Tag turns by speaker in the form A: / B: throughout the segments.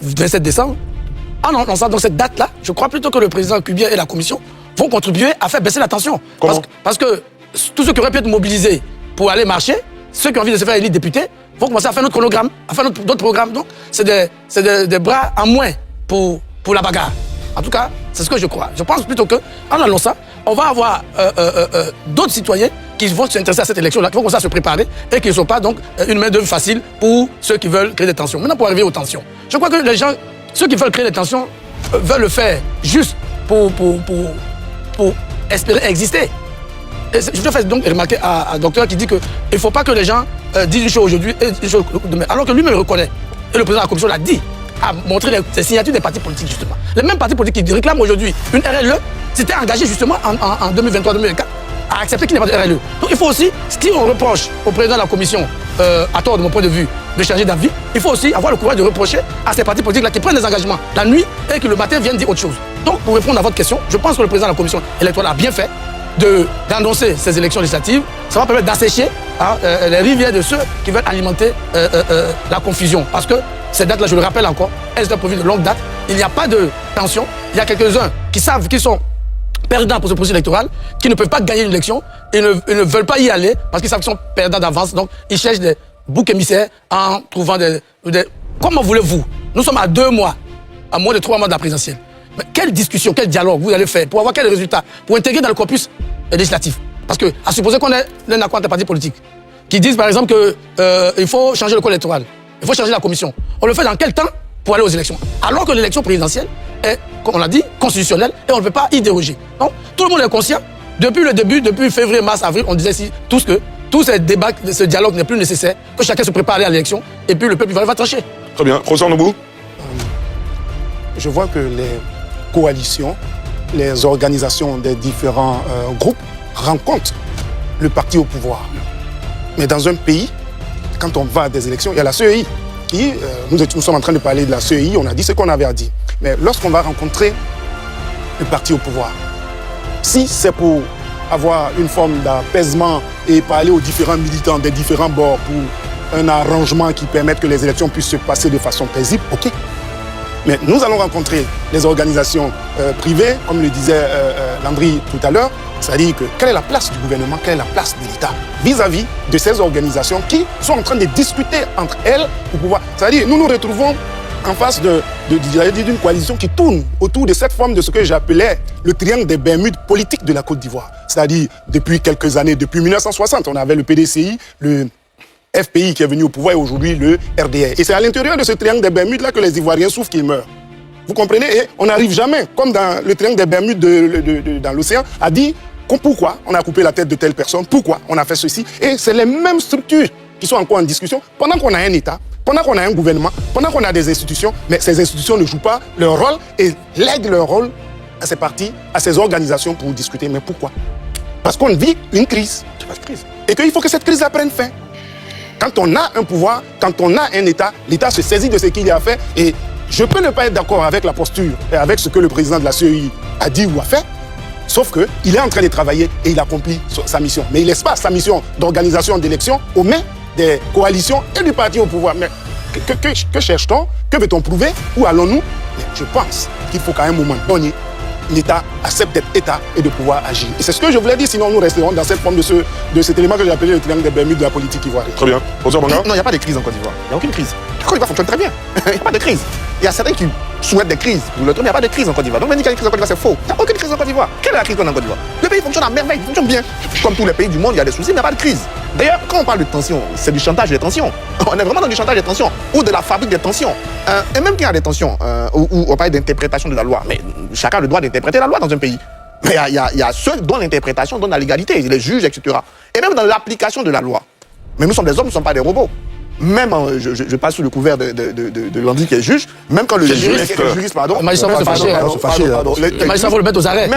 A: 27 décembre, en annonçant donc cette date-là, je crois plutôt que le président Kubien et la commission vont contribuer à faire baisser la tension. Parce que tous ceux qui auraient pu être mobilisés pour aller marcher, ceux qui ont envie de se faire élire député, vont commencer à faire notre chronogramme, à faire d'autres programmes. Donc, c'est des bras en moins pour la bagarre. En tout cas, c'est ce que je crois. Je pense plutôt qu'en annonçant, on va avoir d'autres citoyens qui vont s'intéresser à cette élection-là, qui vont commencer à se préparer et qui ne sont pas donc une main-d'œuvre facile pour ceux qui veulent créer des tensions. Maintenant, pour arriver aux tensions, je crois que les gens, ceux qui veulent créer des tensions, veulent le faire juste pour espérer exister. Et je te fais donc remarquer à un docteur qui dit qu'il ne faut pas que les gens disent une chose aujourd'hui et une chose demain. Alors que lui-même le reconnaît. Et le président de la commission l'a dit, a montré les signatures des partis politiques justement. Les mêmes partis politiques qui réclament aujourd'hui une RLE s'étaient engagés justement en 2023-2024 à accepter qu'il n'y ait pas de RLE. Donc il faut aussi, si on reproche au président de la commission, à tort de mon point de vue, de changer d'avis, il faut aussi avoir le courage de reprocher à ces partis politiques-là qui prennent des engagements la nuit et qui le matin viennent dire autre chose. Donc pour répondre à votre question, je pense que le président de la commission électorale a bien fait d'annoncer ces élections législatives. Ça va permettre d'assécher les rivières de ceux qui veulent alimenter la confusion. Parce que ces dates-là, je le rappelle encore, elles sont prévues de longue date. Il n'y a pas de tension. Il y a quelques-uns qui savent qu'ils sont perdants pour ce processus électoral, qui ne peuvent pas gagner une élection et ne veulent pas y aller parce qu'ils savent qu'ils sont perdants d'avance. Donc, ils cherchent des boucs émissaires en trouvant des... Comment voulez-vous? Nous sommes à 2 mois, à moins de 3 mois de la présidentielle. Mais quelle discussion, quel dialogue vous allez faire pour avoir quel résultat? Pour intégrer dans le corpus législatif? Parce que, à supposer qu'on ait un accord entre partis politiques qui disent par exemple qu'il faut changer le code électoral, il faut changer la commission. On le fait dans quel temps pour aller aux élections? Alors que l'élection présidentielle est, comme on l'a dit, constitutionnelle et on ne peut pas y déroger. Donc, tout le monde est conscient. Depuis le début, depuis février, mars, avril, on disait tous que tous ces débats, ce dialogue n'est plus nécessaire, que chacun se prépare à l'élection et puis le peuple va trancher.
B: Très bien. Professeur Noubou.
C: Je vois que les coalitions, les organisations des différents groupes rencontrent le parti au pouvoir. Mais dans un pays, quand on va à des élections, il y a la CEI qui, nous sommes en train de parler de la CEI, on a dit ce qu'on avait à dire. Mais lorsqu'on va rencontrer le parti au pouvoir, si c'est pour avoir une forme d'apaisement et parler aux différents militants des différents bords pour un arrangement qui permette que les élections puissent se passer de façon paisible, ok. Mais nous allons rencontrer les organisations privées, comme le disait Landry tout à l'heure, c'est-à-dire que quelle est la place du gouvernement, quelle est la place de l'État vis-à-vis de ces organisations qui sont en train de discuter entre elles pour pouvoir... C'est-à-dire nous nous retrouvons en face d'une coalition qui tourne autour de cette forme de ce que j'appelais le triangle des Bermudes politiques de la Côte d'Ivoire. C'est-à-dire depuis quelques années, depuis 1960, on avait le PDCI, le FPI qui est venu au pouvoir et aujourd'hui le RDR. Et c'est à l'intérieur de ce triangle des Bermudes-là que les Ivoiriens souffrent qu'ils meurent. Vous comprenez? Et on n'arrive jamais, comme dans le triangle des Bermudes dans l'océan, à dire pourquoi on a coupé la tête de telle personne, pourquoi on a fait ceci. Et c'est les mêmes structures qui sont encore en discussion pendant qu'on a un État, pendant qu'on a un gouvernement, pendant qu'on a des institutions, mais ces institutions ne jouent pas leur rôle et lèguent leur rôle à ces partis, à ces organisations pour discuter. Mais pourquoi? Parce qu'on vit une crise. Et qu'il faut que cette crise prenne fin. Quand on a un pouvoir, quand on a un État, l'État se saisit de ce qu'il y a à faire. Et je peux ne pas être d'accord avec la posture et avec ce que le président de la CEI a dit ou a fait, sauf qu'il est en train de travailler et il accomplit sa mission. Mais il laisse pas sa mission d'organisation d'élections aux mains des coalitions et du parti au pouvoir. Mais que cherche-t-on? Que veut-on prouver? Où allons-nous? Je pense qu'il faut qu'à un moment donné, l'État accepte d'être État et de pouvoir agir. Et c'est ce que je voulais dire, sinon nous resterons dans cette forme de cet élément que j'ai appelé le triangle des Bermudes de la politique ivoirienne.
B: Très bien.
D: Non, il n'y a pas de crise en Côte d'Ivoire. Il n'y a aucune crise. La Côte d'Ivoire fonctionne très bien. Il n'y a pas de crise. Il y a certains qui souhaitent des crises. Pour le temps, il n'y a pas de crise en Côte d'Ivoire. Donc, on dit qu'il y a une crise en Côte d'Ivoire, c'est faux. Il n'y a aucune crise en Côte d'Ivoire. Quelle est la crise qu'on a en Côte d'Ivoire? Le pays fonctionne à merveille, il fonctionne bien. Comme tous les pays du monde, il y a des soucis, mais il n'y a pas de crise. D'ailleurs, quand on parle de tension, c'est du chantage des tensions. On est vraiment dans du chantage des tensions ou de la fabrique des tensions. Et même qu'il y a des tensions, où on parle d'interprétation de la loi, mais chacun a le droit d'interpréter la loi dans un pays. Mais il y a ceux dont l'interprétation donne la légalité, les juges, etc. Et même dans l'application de la loi. Mais nous sommes des hommes, nous ne sommes pas des robots. Même, je passe sous le couvert de Landry qui est juge, même quand le juriste, pardon.
A: Le magistrat va se fâcher. Le magistrat va le mettre aux arrêts.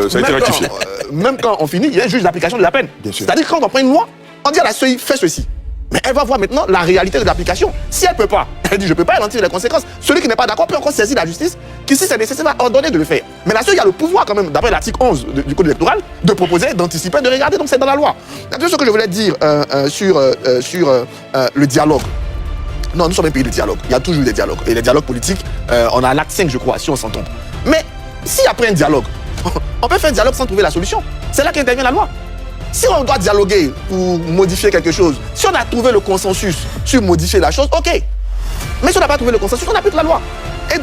B: Ça a été rectifié.
D: Même quand on finit, il y a un juge d'application de la peine. C'est-à-dire quand on prend une loi, on dit à la CEI, fais ceci. Mais elle va voir maintenant la réalité de l'application. Si elle ne peut pas, elle dit je ne peux pas, elle en tire les conséquences. Celui qui n'est pas d'accord peut encore saisir la justice, qui si c'est nécessaire va ordonner de le faire. Mais la CEI a le pouvoir quand même, d'après l'article 11 du Code électoral, de proposer, d'anticiper, de regarder, donc c'est dans la loi. C'est ce que je voulais dire sur le dialogue. Non, nous sommes un pays de dialogue. Il y a toujours eu des dialogues. Et les dialogues politiques, on a l'acte 5, je crois, si on s'entend. Mais si après un dialogue, on peut faire un dialogue sans trouver la solution. C'est là qu'intervient la loi. Si on doit dialoguer pour modifier quelque chose, si on a trouvé le consensus sur modifier la chose, ok. Mais si on n'a pas trouvé le consensus, on applique la loi. Et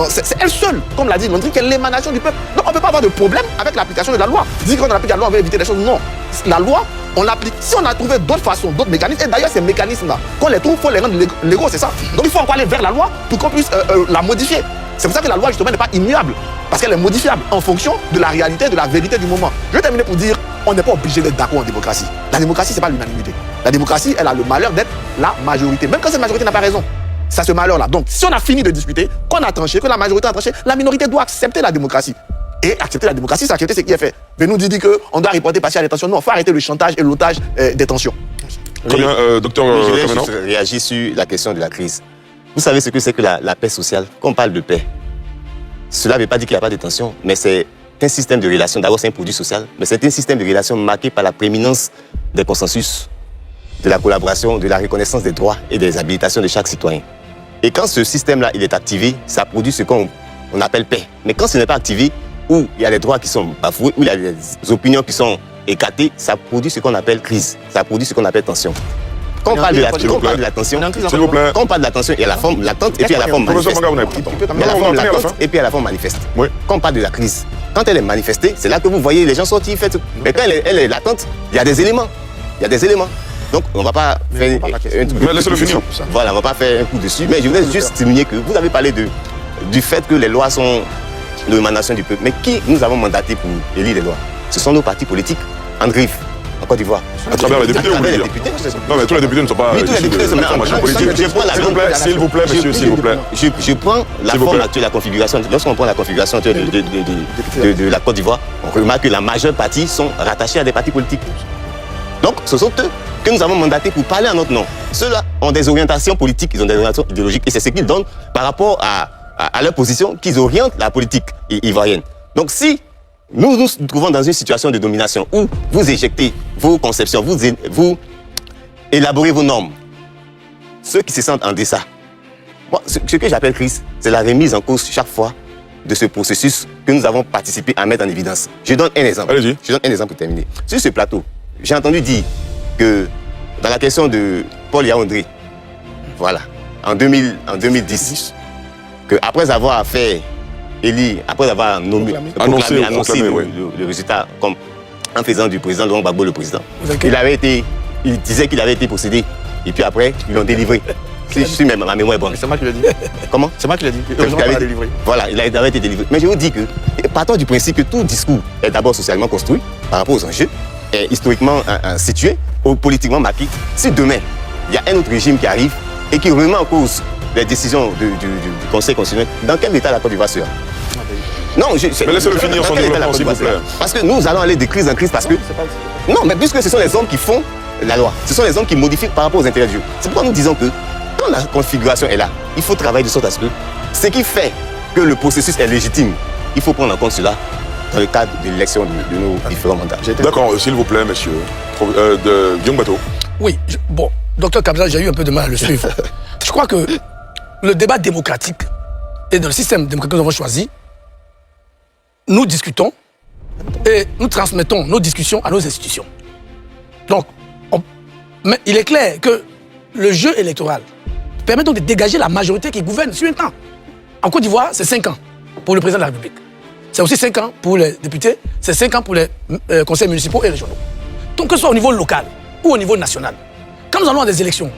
D: c'est elle seule, comme l'a dit Mondri, qui est l'émanation du peuple. Donc on ne peut pas avoir de problème avec l'application de la loi. Dire qu'on applique la loi, on va éviter des choses. Non. La loi, on l'applique. Si on a trouvé d'autres façons, d'autres mécanismes, et d'ailleurs ces mécanismes-là, qu'on les trouve, il faut les rendre légaux, c'est ça. Donc il faut encore aller vers la loi pour qu'on puisse la modifier. C'est pour ça que la loi, justement, n'est pas immuable. Parce qu'elle est modifiable en fonction de la réalité, de la vérité du moment. Je vais terminer pour dire, on n'est pas obligé d'être d'accord en démocratie. La démocratie, ce n'est pas l'unanimité. La démocratie, elle a le malheur d'être la majorité. Même quand cette majorité n'a pas raison. C'est ce malheur-là. Donc, si on a fini de discuter, qu'on a tranché, que la majorité a tranché, la minorité doit accepter la démocratie. Et accepter la démocratie, c'est accepter ce qui est fait. Mais nous dit qu'on doit reporter partiel à la détention. Non, il faut arrêter le chantage et l'otage des tensions.
B: Très bien, docteur
E: Je vais
B: Kameno.
E: juste réagir sur la question de la crise. Vous savez ce que c'est que la paix sociale? Quand on parle de paix, cela ne veut pas dire qu'il n'y a pas de tension, mais c'est un système de relations. D'abord, c'est un produit social, mais c'est un système de relations marqué par la prééminence des consensus, de la collaboration, de la reconnaissance des droits et des habilitations de chaque citoyen. Et quand ce système-là il est activé, ça produit ce qu'on appelle paix. Mais quand ce n'est pas activé, où il y a des droits qui sont bafoués, où il y a des opinions qui sont écartées, ça produit ce qu'on appelle crise, ça produit ce qu'on appelle tension. Quand on parle de la tension,
B: S'il vous plaît.
E: quand on parle de la tension, il y a la forme latente et puis il y a la forme
B: Professeur
E: manifeste.
B: Manga, vous n'avez pas le temps.
E: Il y a la
B: Non,
E: forme
B: on va tenir à la
E: latente
B: fin.
E: et puis il y a la forme manifeste.
B: Oui.
E: Quand on parle de la crise, quand elle est manifestée, c'est là que vous voyez les gens sortir, mais quand elle est latente, il y a des éléments. Il y a des éléments. Donc on ne va pas faire un truc.
B: Mais laissez-le finir.
E: Voilà, on ne va pas faire un coup dessus. Mais je voulais juste souligner que vous avez parlé du fait que les lois sont l'émanation du peuple. Mais qui nous avons mandaté pour élire les lois? Ce sont nos partis politiques en griffe, en Côte d'Ivoire.
B: À travers les députés, vous voulez dire? Non, mais tous les députés ne sont pas
E: Oui, tous les
B: issus de
E: députés sont
B: la formation
E: mais
B: politique.
E: je prends la
B: S'il vous plaît, s'il vous plaît, monsieur, s'il vous plaît.
E: Je prends la
B: S'il vous
E: forme
B: plaît.
E: actuelle, la configuration. Lorsqu'on prend la configuration actuelle de la Côte d'Ivoire, on remarque que la majeure partie sont rattachés à des partis politiques. Donc, ce sont eux que nous avons mandatés pour parler en notre nom. Ceux-là ont des orientations politiques, ils ont des orientations idéologiques, et c'est ce qu'ils donnent par rapport à leur position qu'ils orientent la politique ivoirienne. Donc, si nous nous trouvons dans une situation de domination où vous éjectez vos conceptions, vous élaborez vos normes, ceux qui se sentent en deçà, moi, ce que j'appelle crise, c'est la remise en cause chaque fois de ce processus que nous avons participé à mettre en évidence. Je donne un exemple.
B: Allez-y.
E: Je donne un exemple pour terminer. Sur ce plateau, j'ai entendu dire que dans la question de Paul Yaoundé, voilà, en 2010, qu'après avoir fait élire, après avoir
B: Annoncé,
E: le résultat comme en faisant du président Laurent Gbagbo le président,
A: Vous inquiétez.
E: il disait qu'il avait été possédé. Et puis après, ils l'ont délivré. Si même ma mémoire est bonne.
D: C'est moi qui l'ai dit.
E: Comment?
D: C'est moi qui l'ai dit.
E: Il avait été
D: délivré.
E: Voilà, il avait été délivré. Mais je vous dis que, partons du principe que tout discours est d'abord socialement construit par rapport aux enjeux, est historiquement situé, ou politiquement marqué. Si demain, il y a un autre régime qui arrive et qui remet en cause les décisions du Conseil constitutionnel, dans quel état la Côte d'Ivoire sera? Non,
B: Mais laissez-le finir son développement, s'il vous plaît.
E: Parce que nous allons aller de crise en crise parce que... Non, mais puisque ce sont les hommes qui font la loi, ce sont les hommes qui modifient par rapport aux intérêts du jeu. C'est pourquoi nous disons que quand la configuration est là, il faut travailler de sorte à ce que ce qui fait que le processus est légitime, il faut prendre en compte cela dans le cadre de l'élection de nos différents mandats.
B: D'accord, s'il vous plaît, monsieur. De Guillaume Bateau.
A: Oui, bon, docteur Kabza, j'ai eu un peu de mal à le suivre. Je crois que le débat démocratique et dans le système démocratique que nous avons choisi, nous discutons et nous transmettons nos discussions à nos institutions. Donc, mais il est clair que le jeu électoral permet donc de dégager la majorité qui gouverne sur un temps. En Côte d'Ivoire, c'est 5 ans pour le président de la République. C'est aussi 5 ans pour les députés, c'est 5 ans pour les conseils municipaux et régionaux. Donc, que ce soit au niveau local ou au niveau national, quand nous allons à des élections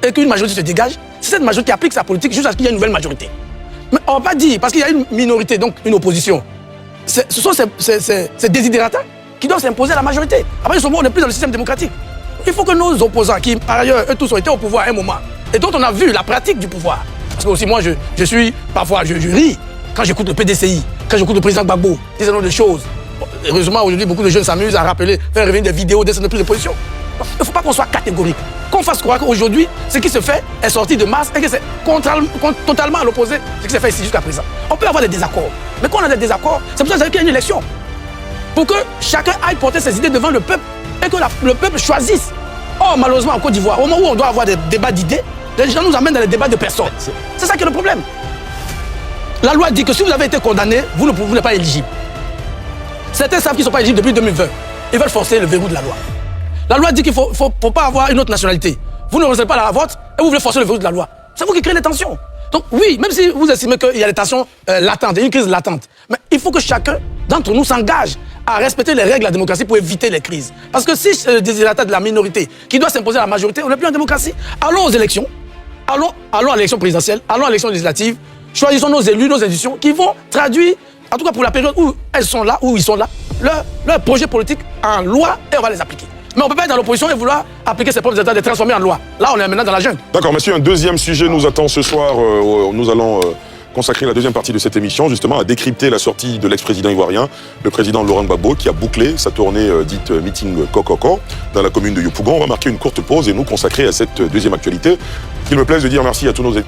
A: et qu'une majorité se dégage, c'est cette majorité qui applique sa politique jusqu'à ce qu'il y ait une nouvelle majorité. Mais on ne va pas dire, parce qu'il y a une minorité, donc une opposition, ce sont ces désidérateurs qui doivent s'imposer à la majorité. Après, on n'est plus dans le système démocratique. Il faut que nos opposants, qui par ailleurs, eux tous ont été au pouvoir à un moment, et dont on a vu la pratique du pouvoir. Parce que aussi moi, je suis, parfois, je ris quand j'écoute le PDCI, quand j'écoute le président Gbagbo, des certain nombre de choses. Bon, heureusement, aujourd'hui, beaucoup de jeunes s'amusent à rappeler, faire revenir des vidéos, des prises de position. Il ne faut pas qu'on soit catégorique. Qu'on fasse croire qu'aujourd'hui, ce qui se fait est sorti de masse et que c'est totalement à l'opposé de ce qui s'est fait ici jusqu'à présent. On peut avoir des désaccords. Mais quand on a des désaccords, c'est pour ça qu'il y a une élection. Pour que chacun aille porter ses idées devant le peuple et que le peuple choisisse. Or, malheureusement, en Côte d'Ivoire, au moment où on doit avoir des débats d'idées, Les gens nous amènent dans les débats de personnes. C'est ça qui est le problème. La loi dit que si vous avez été condamné, vous n'êtes pas éligible. Certains savent qu'ils ne sont pas éligibles depuis 2020. Ils veulent forcer le verrou de la loi. La loi dit qu'il ne faut pas avoir une autre nationalité. Vous ne recevez pas la vôtre et vous voulez forcer le verrou de la loi. C'est vous qui créez les tensions. Donc oui, même si vous estimez qu'il y a des tensions latentes, il y a une crise latente, mais il faut que chacun d'entre nous s'engage à respecter les règles de la démocratie pour éviter les crises. Parce que si c'est le désirata de la minorité qui doit s'imposer à la majorité, on n'est plus en démocratie. Allons aux élections, allons à l'élection présidentielle, allons à l'élection législative, choisissons nos élus, nos institutions qui vont traduire, en tout cas pour la période où elles sont là, où ils sont là, leur projet politique en loi et on va les appliquer. Mais on ne peut pas être dans l'opposition et vouloir appliquer ses propres états, les transformer en loi. Là, on est maintenant dans la jungle.
B: D'accord, monsieur, un deuxième sujet nous attend ce soir. Nous allons consacrer la deuxième partie de cette émission, justement, à décrypter la sortie de l'ex-président ivoirien, le président Laurent Gbagbo, qui a bouclé sa tournée dite meeting Kokoko dans la commune de Yopougon. On va marquer une courte pause et nous consacrer à cette deuxième actualité. Qu'il me plaise de dire merci à tous nos